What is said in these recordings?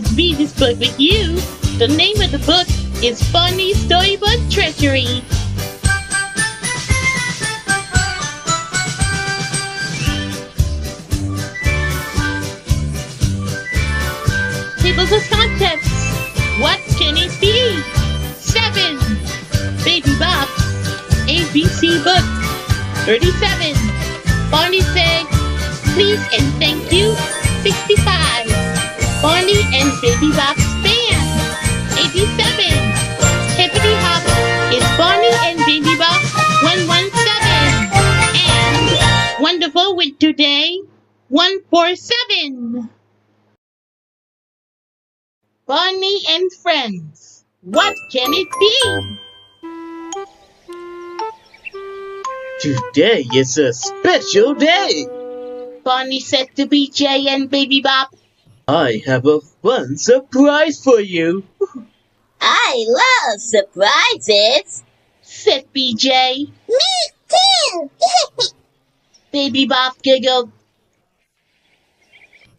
to read this book with you. The name of the book is Bonnie's Storybook Treasury. Tables of contents. What can it be? 7. Baby Bop's ABC book. 37. Bonnie said, please and thank you. 65. Bonnie and Baby Bop's band. 87. Hippity Hop is Bonnie and Baby Bop 117. And Wonderful with Today 147. Bonnie and Friends. What can it be? Today is a special day. Bonnie said to BJ and Baby Bop. I have a fun surprise for you. I love surprises, said BJ. Me too. Baby Bop giggled.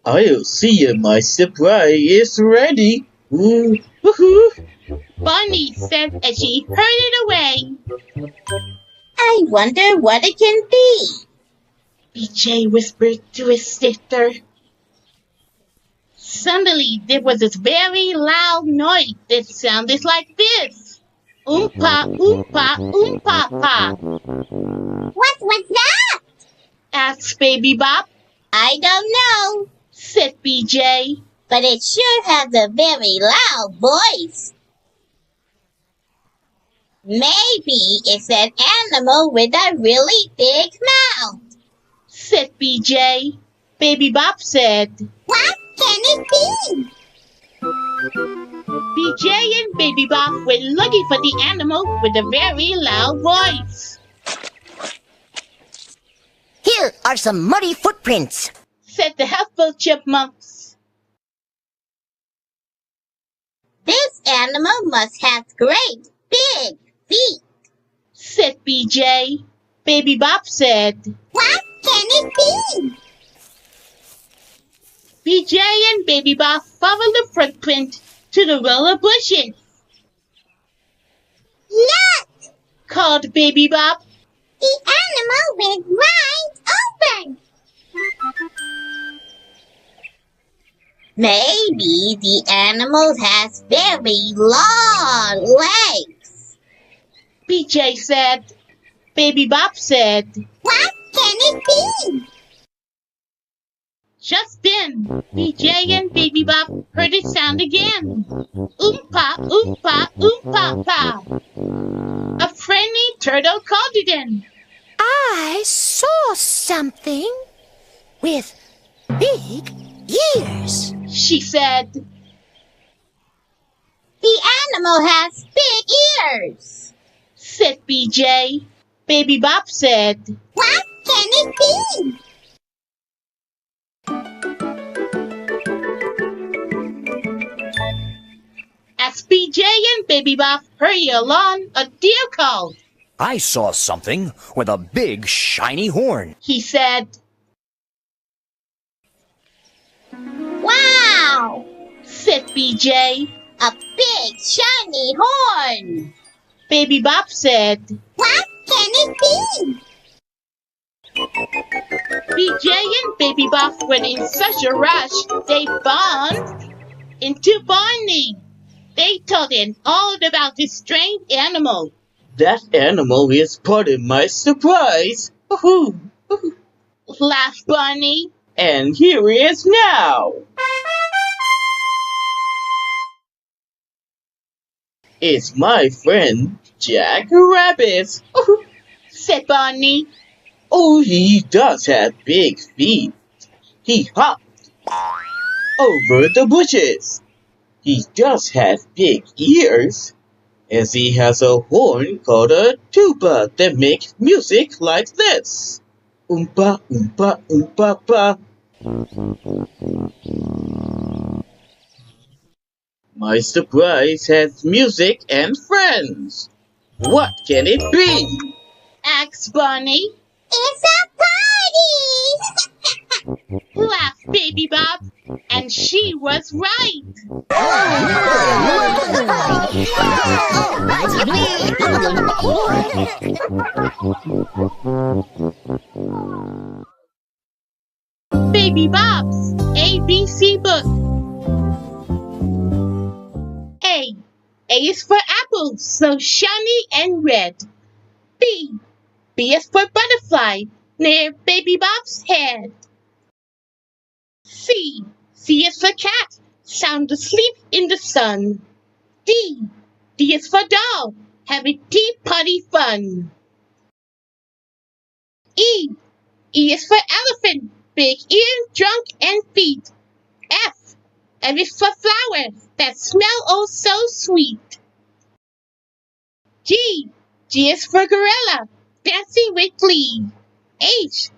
I'll see if my surprise is ready. Woohoo! Bonnie said as she hurried away. I wonder what it can be. BJ whispered to his sister. Suddenly, there was this very loud noise that sounded like this. Oompa, oompa, oompa, pa. What was that? Asked Baby Bop. I don't know, said BJ. but it sure has a very loud voice. Maybe it's an animal with a really big mouth, said BJ. Baby Bop said. What can it be? BJ and Baby Bop were looking for the animal with a very loud voice. Here are some muddy footprints, said the helpful chipmunks. This animal must have great big feet, said BJ. Baby Bop said. What can it be? BJ and Baby Bop followed the footprint to the row of bushes. Look! Called Baby Bop. The animal went right over. Maybe the animal has very long legs, BJ said. Baby Bop said. What can it be? Just then, BJ and Baby Bop heard it sound again. Oompa, oompa, oompa, pa. A friendly turtle called again. I saw something with big ears, she said. The animal has big ears, said BJ. Baby Bop said. What can it be? As BJ and Baby Bop hurried along, a deer called. I saw something with a big shiny horn, he said. Wow! said BJ. A big shiny horn. Baby Bop said. What can it be? BJ and Baby Bop were in such a rush, they bumped into Bonnie. They told him all about this strange animal. That animal is part of my surprise. Woohoo! Laughed Bonnie. And here he is now. It's my friend, Jack Rabbit. Said Bonnie. Oh, he does have big feet. He hopped over the bushes. He does have big ears, as he has a horn called a tuba that makes music like this. Oompa, oompa, oompa, pa. My surprise has music and friends. What can it be? Asked Bonnie. It's a party! laughed Baby Bob, and she was right. Baby Bob's ABC book. A. A is for apple, so shiny and red. B. B is for butterfly, near Baby Bob's head. C. C is for cat, sound asleep in the sun. D. D is for doll, having tea party fun. E. E is for elephant, big ears, trunk, and feet. F. F is for flowers that smell oh so sweet. G. G is for gorilla, dancing with glee. H.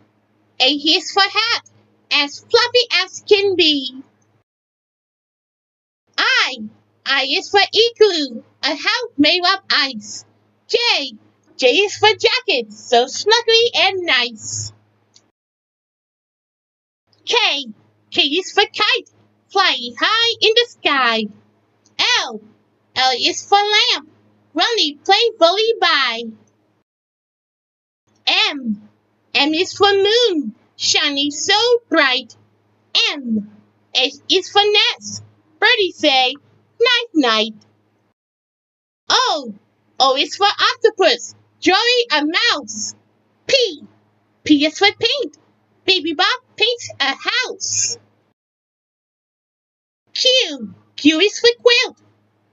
H is for hat, as fluffy as can be. I is for igloo, a house made of ice. J. J is for jacket, so snuggly and nice. K. K is for kite, flying high in the sky. L. L is for lamp, running playfully by. M. M is for moon, shining so bright. N. H is for nest, birdies say night night. O. O is for octopus, drawing a mouse. P. P is for paint, Baby Bob paints a house. Q. Q is for quilt,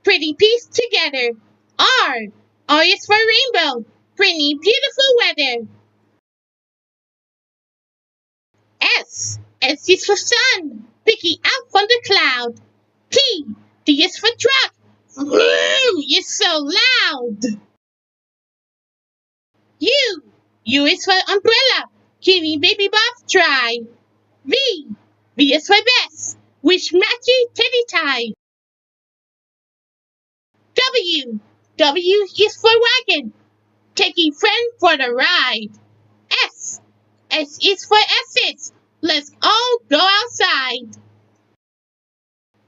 pretty piece together. R. R is for rainbow, pretty beautiful weather. S. S is for sun, picking out from the cloud. T. T is for truck, vroom, it's so loud. U. U is for umbrella, keeping Baby Bob dry. V. V is for vest, which matches teddy tie. W. W is for wagon, taking friend for the ride. S. S is for Essex, let's all go outside.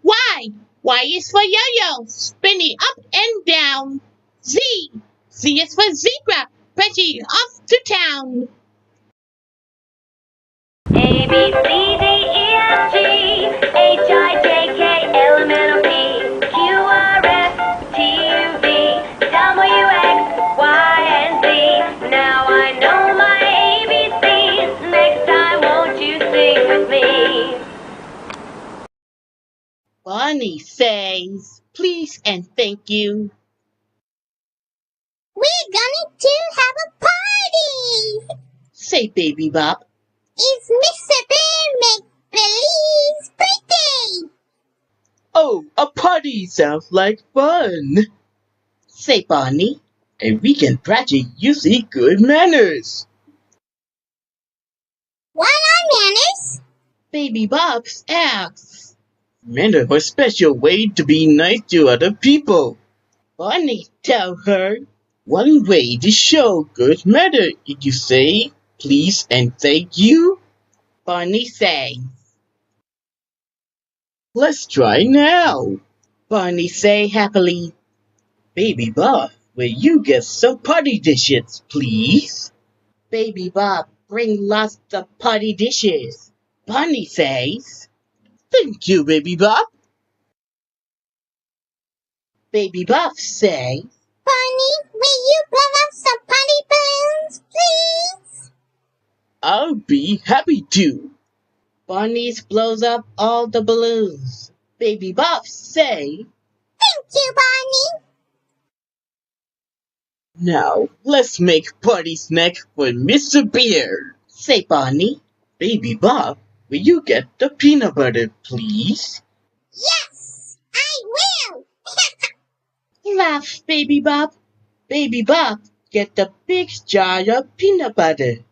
Y. Y is for yo-yo, spinning up and down. Z. Z is for zebra, punching off to town. A, B, C, D, E, F, G, H, I, J, K, L, M, N, O, P, Q, R, S, T, U, V, W, X, Y, and Z. Now I know my ABCs. Next time, won't you sing with me? Bonnie says, please and thank you. We're going to have a party! Say Baby Bob. It's Mr. Bear Make-Believe's birthday! Oh, a party sounds like fun. Say Bonnie. And we can practice using good manners. What are manners? Baby Bob asks. Manners are a special way to be nice to other people. Bonnie tell her. One way to show good manners is to say please and thank you. Bonnie says. Let's try now. Bonnie say happily. Baby Bob, will you get some party dishes, please? Baby Bob bring lots of party dishes. Bonnie says. Thank you, Baby Bob. Baby Bob say. Bonnie, will you blow up some party balloons, please? I'll be happy to. Bonnie blows up all the balloons. Baby Bob say. Thank you, Bonnie. Now, let's make party snack for Mr. Bear. Say Bonnie. Baby Bob, will you get the peanut butter, please? Yes, I will. Laugh, Baby Bob. Baby Bob get the big jar of peanut butter.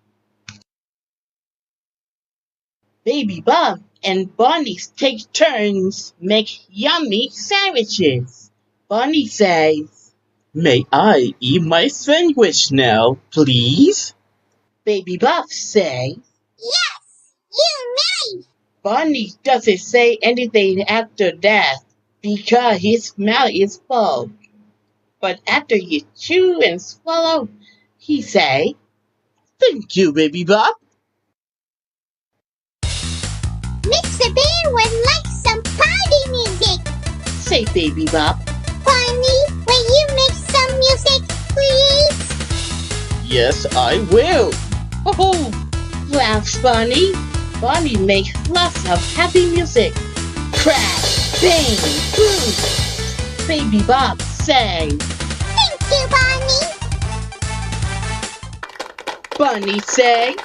Baby Bob and Bonnie take turns make yummy sandwiches. Bonnie says, May I eat my sandwich now, please? Baby Bob says, Yes, You Bonnie doesn't say anything after that because his mouth is full. But after he chew and swallow, he say, Thank you, Baby Bob. Mr. Bear would like some party music. say Baby Bob. Bonnie, will you make some music, please? Yes, I will. Oh, laughs Bonnie. Bonnie makes lots of happy music. Crash, bang, boom. Baby Bob sang. Thank you, Bonnie. Bonnie sang.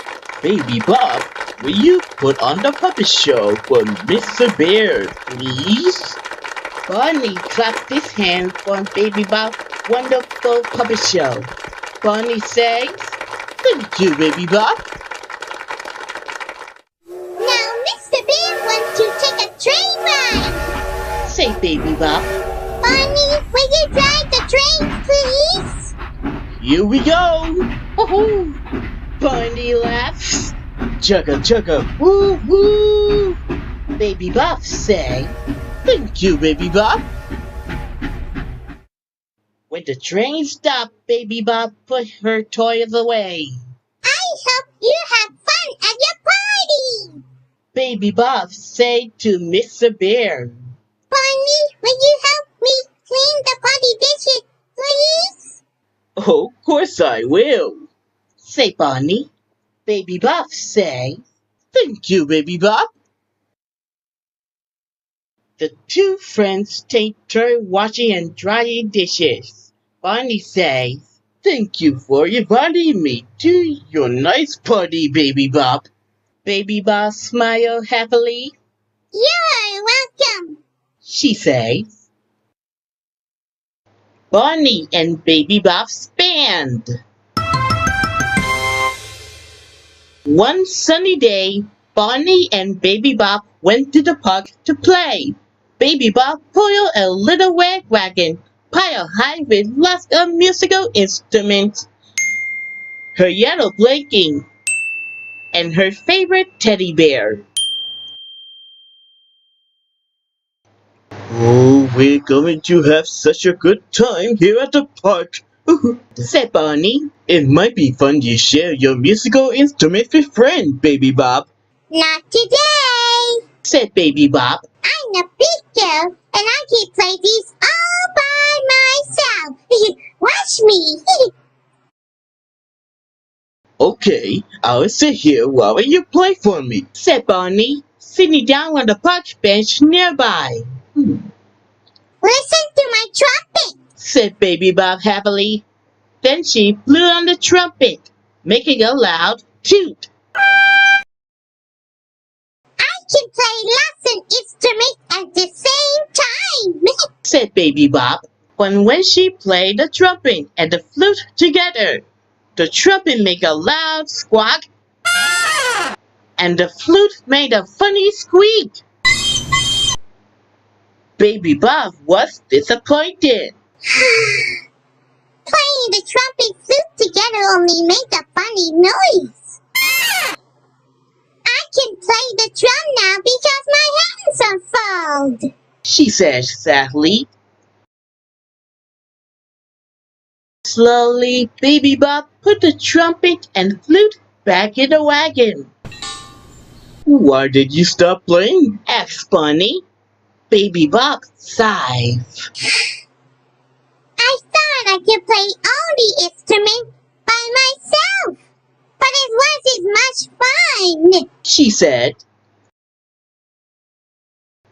Baby Bob, will you put on the puppet show for Mr. Bear, please? Bonnie clapped his hands for Baby Bob's wonderful puppet show. Bonnie says, Thank you, Baby Bob. Now Mr. Bear wants to take a train ride. say Baby Bob. Bonnie, will you drive the train, please? Here we go. Oh, Bonnie laughs. Chugga chugga, woo woo. Baby Bob say, Thank you, Baby Bob. when the train stopped, Baby Bob put her toys away. I hope you have fun at your party. Baby Bob said to Mr. Bear, Bonnie, will you help me clean the potty dishes, please? Oh, of course I will. say Bonnie. Baby Bob say, Thank you, Baby Bob. the two friends take turn washing and drying dishes. Bonnie says, Thank you for inviting me to your nice party, Baby Bob. Baby Bob smiled happily. You're welcome. She says, Bonnie and Baby Bob's band. One sunny day, Bonnie and Baby Bob went to the park to play. Baby Bob pulled a little red wagon, piled high with lots of musical instruments, her yellow blanket, and her favorite teddy bear. Oh, we're going to have such a good time here at the park. Said Bonnie. It might be fun to share your musical instrument with friends, Baby Bob. Not today. Said Baby Bob. I'm a big girl, and I can play these all by myself. Watch me. Okay, I'll sit here while you play for me. Said Bonnie, sitting down on the park bench nearby. Listen to my trumpet. Said Baby Bob happily. Then she blew on the trumpet, making a loud toot. I can play lots of instruments at the same time. Said Baby Bob. When she played the trumpet and the flute together, the trumpet made a loud squawk, and the flute made a funny squeak. Baby Bob was disappointed. Playing the trumpet flute together only make a funny noise. I can play the drum now because my hands are full. She said sadly. Slowly, Baby Bob put the trumpet and flute back in the wagon. Why did you stop playing? Asked Bonnie. Baby Bob sighed. I thought I could play all the instruments by myself, but it wasn't much fun. She said.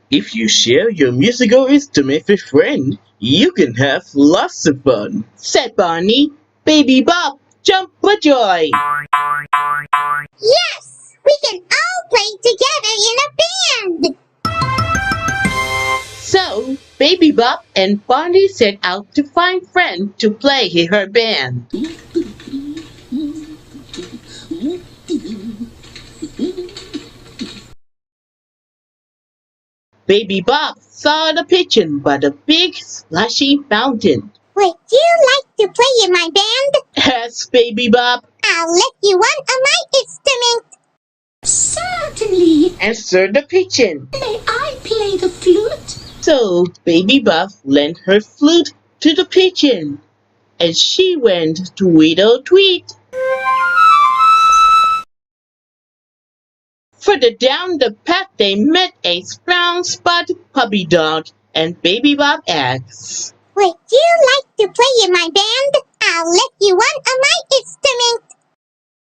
If you share your musical instrument with friends, you can have lots of fun. Said Bonnie. Baby Bob jumped for joy. Yes, we can all play together in a band. So, Baby Bob and Bonnie set out to find friends to play in her band. Baby Bob saw the picture by the big splashy fountain. Would you like to play in my band? Asked Baby Bob. I'll let you one of my instruments. Certainly. answered the pigeon. May I play the flute? So Baby Buff lent her flute to the pigeon, and she went tweedle-tweet. Further down the path they met a brown-spotted puppy dog, and Baby Bob asked, Would you like to play in my band? I'll let you one of my instruments.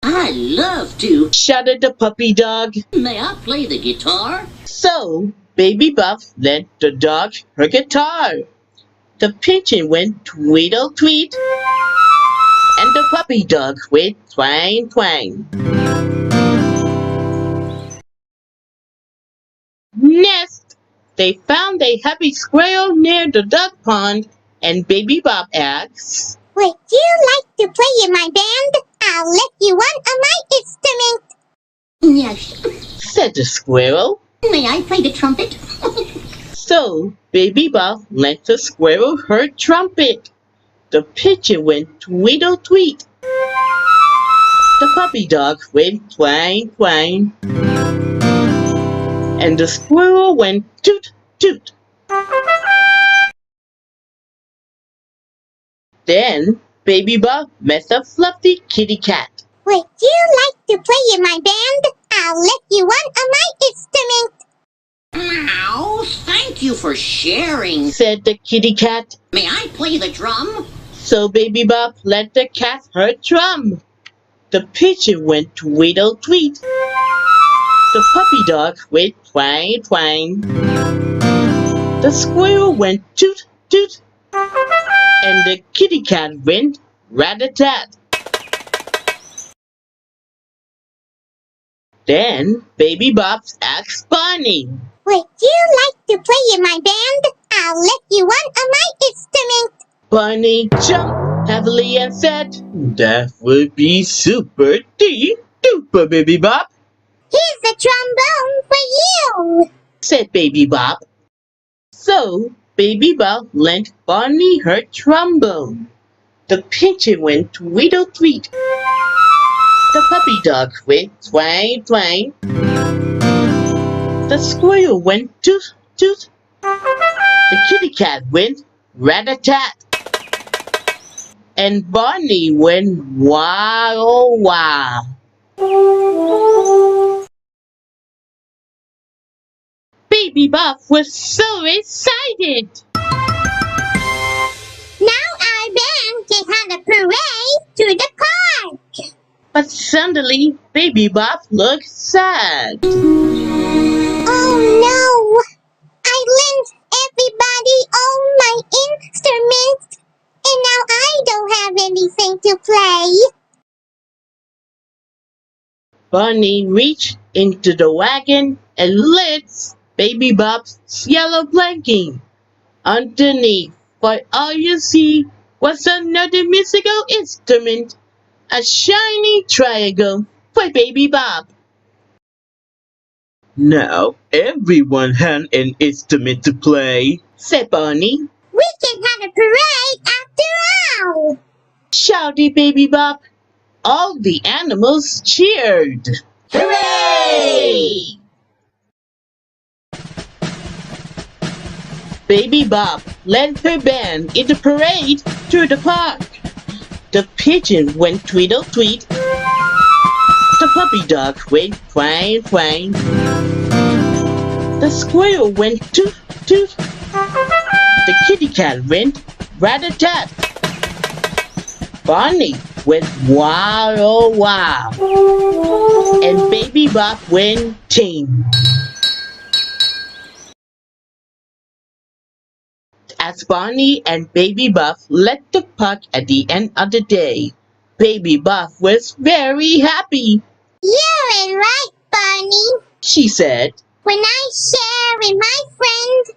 I love to. shouted the puppy dog. May I play the guitar? So Baby Buff lent the dog her guitar. The pigeon went tweedle-tweet, and the puppy dog went twang-twang. Next, they found a happy squirrel near the duck pond, and Baby Bob asked, Would you like to play in my band? I'll let you one of my instruments. Yes. said the squirrel. May I play the trumpet? So Baby Bob lent the squirrel her trumpet. The pigeon went tweedle-tweet. The puppy dog went twang-twang. And the squirrel went toot-toot. Then Baby Bob met a fluffy kitty cat. Would you like to play in my band? I'll let you one of my instruments. Meow. Thank you for sharing. said the kitty cat. May I play the drum? So Baby Bob lent the cat her drum. The pigeon went tweedle-tweet. The puppy dog went twang-twang. The squirrel went toot-toot. And the kitty cat went rat-a-tat. Then Baby Bob asked Bonnie, Would you like to play in my band? I'll let you one of my instruments. Bonnie jumped heavily and said, That would be super duper, Baby Bob, Here's a trombone for you. said Baby Bob. So Baby Bob lent Bonnie her trombone. The pigeon went tweedle-tweet. The puppy dog went twang-twang. The squirrel went toot-toot. The kitty cat went rat-a-tat. And Bonnie went wow. Baby Buff was so excited. Now our band can have a parade through the park. But suddenly, Baby Buff looked sad. Oh no! I lent everybody all my instruments, and now I don't have anything to play. Bonnie reached into the wagon and lit Baby Bob's yellow blanket. Underneath, for all you see, was another musical instrument, a shiny triangle for Baby Bob. Now everyone had an instrument to play, said Bonnie. We can have a parade after all. Shouted Baby Bob. All the animals cheered. Hooray! Baby Bob led her band in the parade through the park. The pigeon went tweedle-tweet. The puppy dog went twang-twang. The squirrel went toot-toot. The kitty cat went rat-a-tat. Bonnie went wow. And Baby Bob went ting. As Bonnie and Baby Buff left the park at the end of the day, Baby Buff was very happy. You're right, Bonnie. She said, When I share with my friends,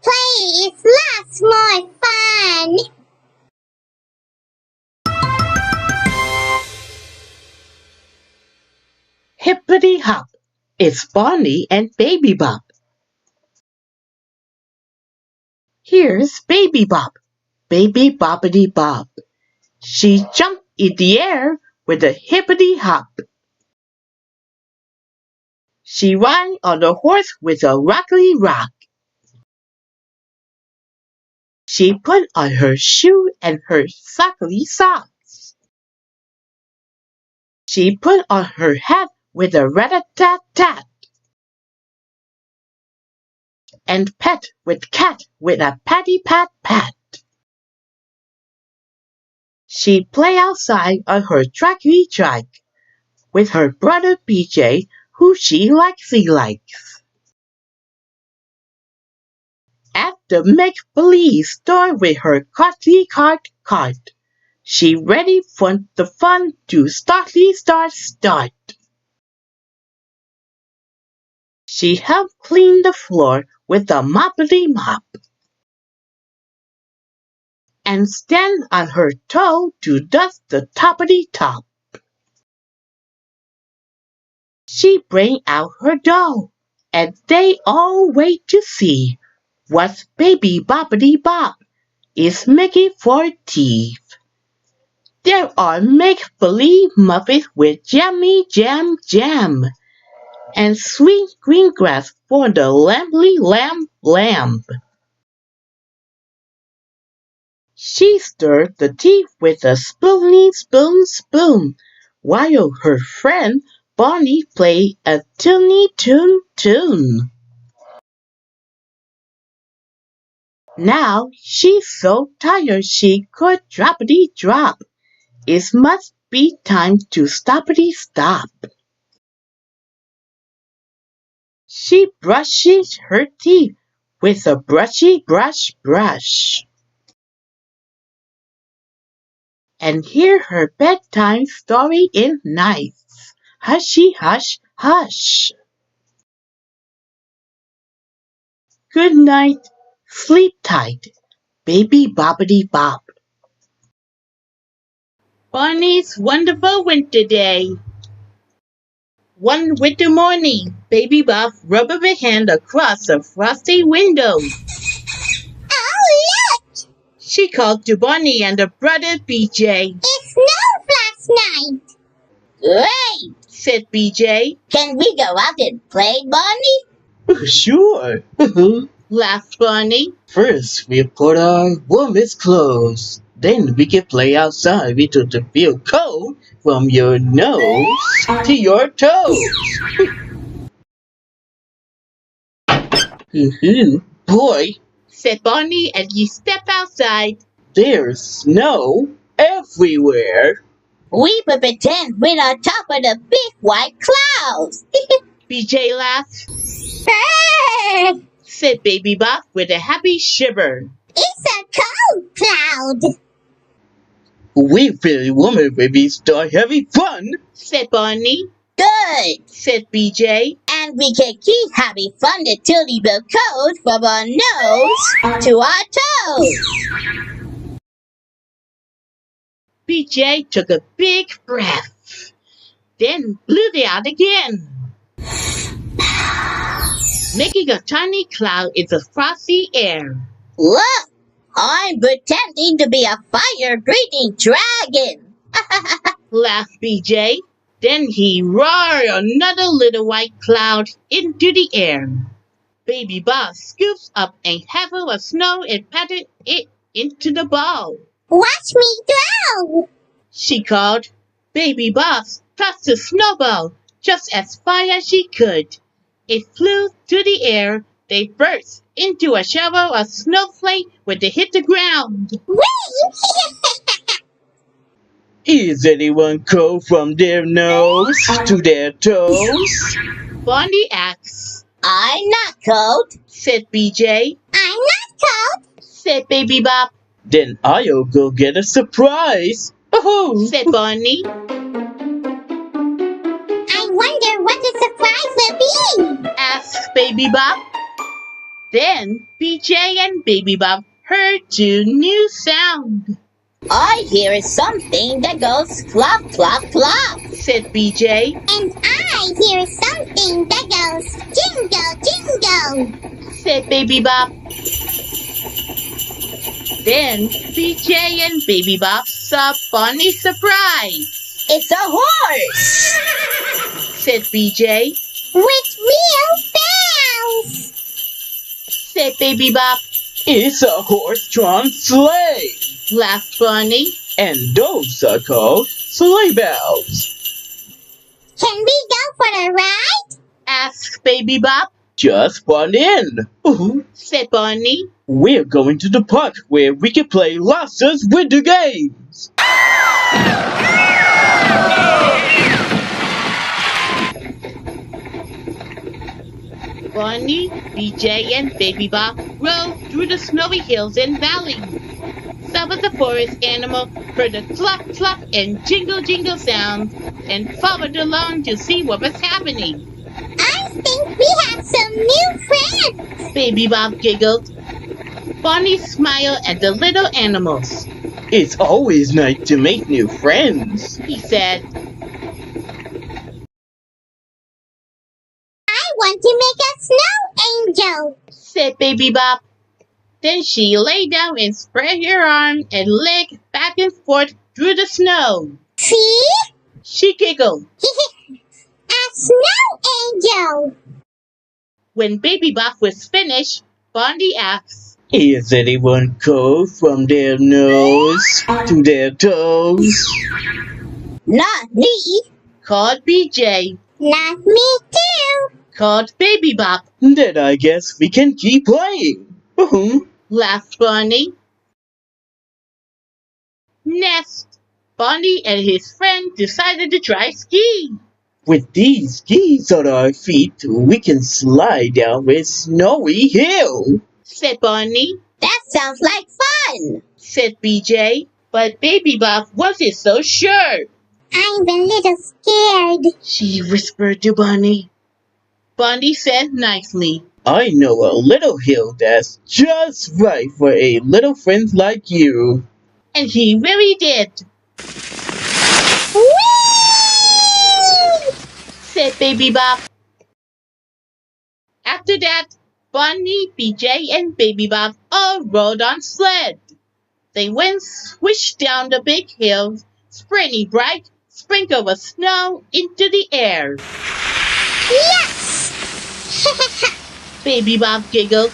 play is lots more fun. Hippity hop, it's Bonnie and Baby Bob. Here's Baby Bob, Baby Bobbity Bob. She jumped in the air with a hippity hop. She ride on a horse with a rockly rock. She put on her shoe and her sockly socks. She put on her hat with a rat-a-tat-tat. And pet with cat with a patty-pat-pat. She play outside on her tracky-track with her brother BJ, who she likes. At the make-believe store with her carty cart, she ready for the fun to start. She helped clean the floor with a moppity mop. And stand on her toe to dust the toppity top. She bring out her doll, and they all wait to see what Baby Boppity Bop is making for tea. There are make-believe muffins with jammy jam, and sweet green grass for the lambly lamb. She stirred the tea with a spoon, while her friend Bonnie played a tuney tune. Now she's so tired she could droppity drop. It must be time to stoppity stop. She brushes her teeth with a brushy brush. And hear her bedtime story in nice. Hushy hush. Good night, sleep tight, Baby Boppity Bop. Bonnie's wonderful winter day. One winter morning, Baby Bop rubbed her hand across a frosty window. Oh, look! She called to Bonnie and her brother BJ. It snowed last night. Great! Said BJ. Can we go out and play, Bonnie? Sure, laughed Bonnie. First, we put on warmest clothes. Then we can play outside until to feel cold from your nose to your toes. Boy, said Bonnie as he stepped outside. There's snow everywhere. We will pretend we're on top of the big white clouds. BJ laughed. Brr! Said Baby Bop with a happy shiver. It's a cold cloud. We really woman when we start having fun, said Bonnie. Good! Said BJ. And we can keep having fun until we will cold from our nose to our toes. BJ took a big breath, then blew it out again, making a tiny cloud in the frosty air. Look! I'm pretending to be a fire-breathing dragon. Laughed BJ. Then he roared another little white cloud into the air. Baby Bop scoops up a handful of snow and patted it into the ball. Watch me throw! She called. Baby Bop tossed the snowball just as far as she could. It flew through the air. They burst into a shower of snowflakes when they hit the ground. Whee! Is anyone cold from their nose to their toes? Bonnie asked. I'm not cold, said BJ. I'm not cold. Said Baby Bop. Then I'll go get a surprise. Oh, said Bonnie. I wonder what the surprise will be. Asked Baby Bop. Then BJ and Baby Bop heard two new sounds. I hear something that goes clop, clop, clop, said BJ. And I hear something that goes jingle, jingle, said Baby Bop. Then BJ and Baby Bop saw Bonnie's surprise. It's a horse, said BJ. with real bells. said Baby Bop. It's a horse-drawn sleigh. Laughed Bunny. And those are called sleigh bells. Can we go for a ride? Asked Baby Bop. Just run in. Ooh, Said Bunny. we're going to the park where we can play lots of winter games. Bunny, BJ, and Baby Bop rode through the snowy hills and valleys. Some of the forest animals heard the cluck cluck and jingle jingle sounds and followed along to see what was happening. I think we have some new friends. Baby Bop giggled. Bunny smiled at the little animals. It's always nice to make new friends. He said, I want to make a snow angel. said Baby Bop. Then she lay down and spread her arms and legs back and forth through the snow. See? She giggled. A snow angel. When Baby Bop was finished, Bunny asked, Is anyone cold from their nose to their toes? Not me. called BJ, Not me too. called Baby Bop, Then I guess we can keep playing. laughed Bunny. Next, Bunny and his friend decided to try skiing. With these skis on our feet, we can slide down a snowy hill. Said Bunny, That sounds like fun. said BJ, but Baby Bop wasn't so sure. I'm a little scared. She whispered to Bunny. Bunny said nicely, I know a little hill that's just right for a little friend like you. and he really did, Whee! said Baby Bop. After that, Bunny, BJ, and Baby Bop all rode on sled. They went swished down the big hill, springy bright, sprinkle of snow into the air. Yes! Baby Bop giggled.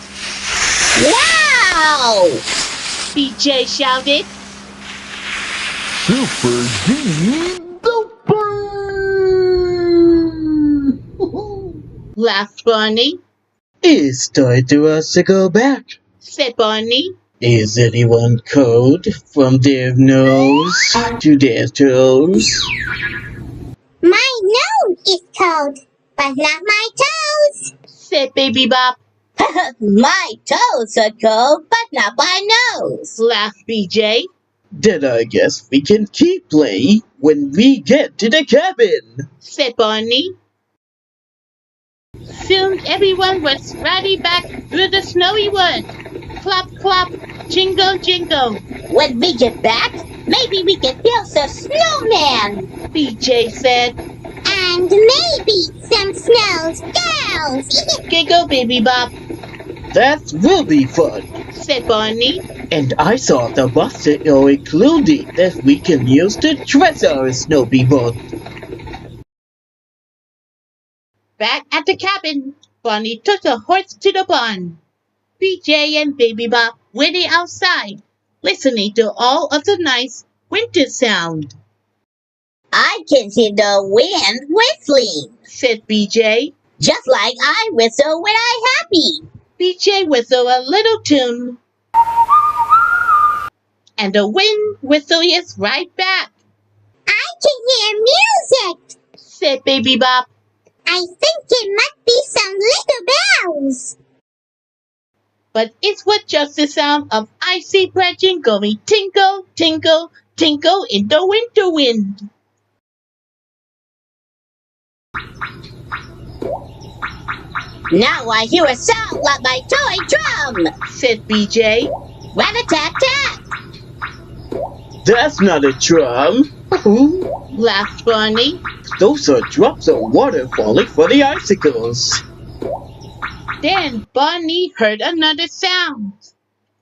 Wow! BJ shouted. Super D Duper! Laughed Bunny. It's time for us to go back. Said Bunny. Is anyone cold from their nose to their toes? My nose is cold, but not my toes. Said Baby Bop. My toes are cold, but not my nose. Laughed BJ. Then I guess we can keep playing when we get to the cabin. Said Bunny. Soon everyone was riding back through the snowy wood. Clop, clop, jingle, jingle. When we get back, maybe we can build a snowman. BJ said. And maybe some snow skulls. Giggle, Baby Bop. That will be fun. Said Bunny. And I saw the basket including that we can use to dress our snow people. Back at the cabin, Bunny took the horse to the barn. BJ and Baby Bop waited outside, listening to all of the nice winter sound. I can hear the wind whistling, Said BJ. just like I whistle when I'm happy. BJ whistled a little tune. And the wind whistled is right back, I can hear music. said Baby Bop. I think it must be some little bells. But it was just the sound of icy branching going tinkle, tinkle, tinkle in the winter wind. Now I hear a sound like my toy drum. Said BJ. Rat-a-tat-tat. That's not a drum. Laughed Bunny. Those are drops of water falling for the icicles. Then Bunny heard another sound.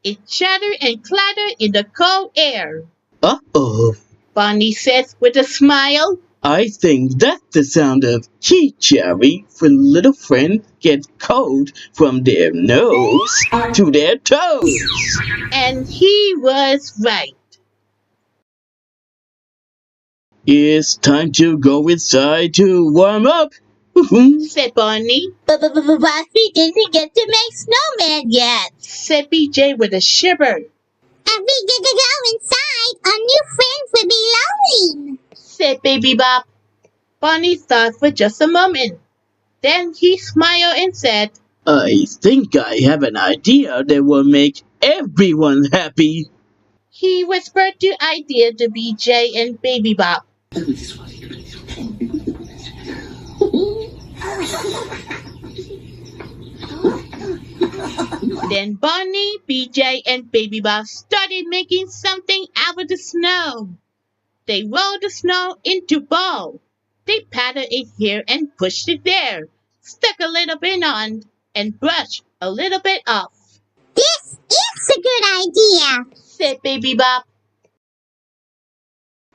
It chattered and clattered in the cold air. Uh-oh. Bunny said with a smile. I think that's the sound of tea cherry when little friends get cold from their nose to their toes. And he was right. It's time to go inside to warm up. Said Barney. But we didn't get to make snowman yet. Said BJ with a shiver. If we get to go inside, our new friends will be lonely. Said Baby Bop. Barney thought for just a moment. Then he smiled and said, I think I have an idea that will make everyone happy. he whispered the idea to BJ and Baby Bop. Then Barney, BJ, and Baby Bop started making something out of the snow. They rolled the snow into balls. They patted it here and pushed it there, stuck a little bit on, and brushed a little bit off, This is a good idea. said Baby Bop.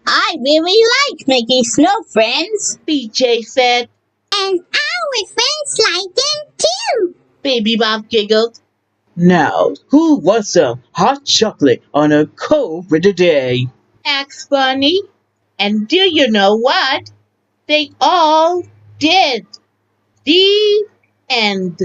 I really like making snow friends. BJ said. And our friends like them too. Baby Bop giggled. Now, who wants some hot chocolate on a cold winter day? Asked Barney. And do you know what? They all did. The end.